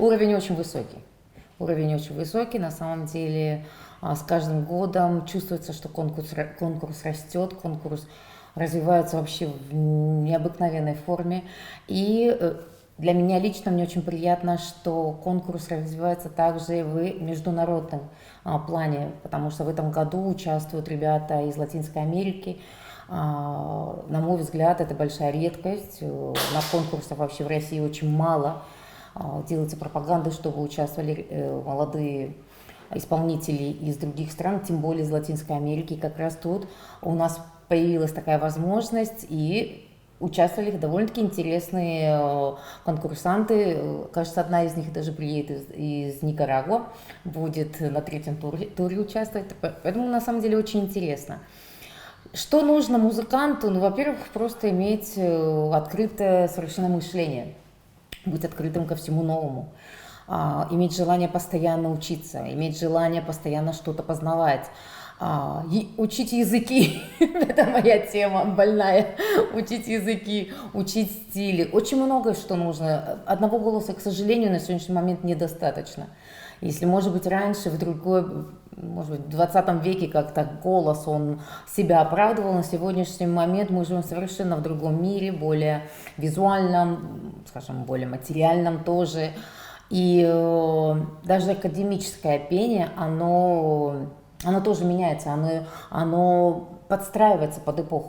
Уровень очень высокий. Уровень очень высокий. На самом деле с каждым годом чувствуется, что конкурс растет, конкурс развивается вообще в необыкновенной форме. И для меня лично мне очень приятно, что конкурс развивается также в международном плане, потому что в этом году участвуют ребята из Латинской Америки. На мой взгляд, это большая редкость. На конкурсах вообще в России очень мало делается пропаганды, чтобы участвовали молодые исполнители из других стран, тем более из Латинской Америки. Как раз тут у нас появилась такая возможность, и участвовали довольно-таки интересные конкурсанты. Кажется, одна из них даже приедет из Никарагуа, будет на третьем туре участвовать. Поэтому на самом деле очень интересно. Что нужно музыканту? Ну, во-первых, просто иметь открытое совершенно мышление, быть открытым ко всему новому, иметь желание постоянно учиться, иметь желание постоянно что-то познавать, учить языки, это моя тема больная, учить языки, учить стили. Очень многое что нужно. Одного голоса, к сожалению, на сегодняшний момент недостаточно. Если, может быть, раньше, в другой, может быть, в 20 веке как-то голос, он себя оправдывал, на сегодняшний момент мы живем совершенно в другом мире, более визуальном, скажем, более материальном тоже. И даже академическое пение, оно тоже меняется, оно подстраивается под эпоху.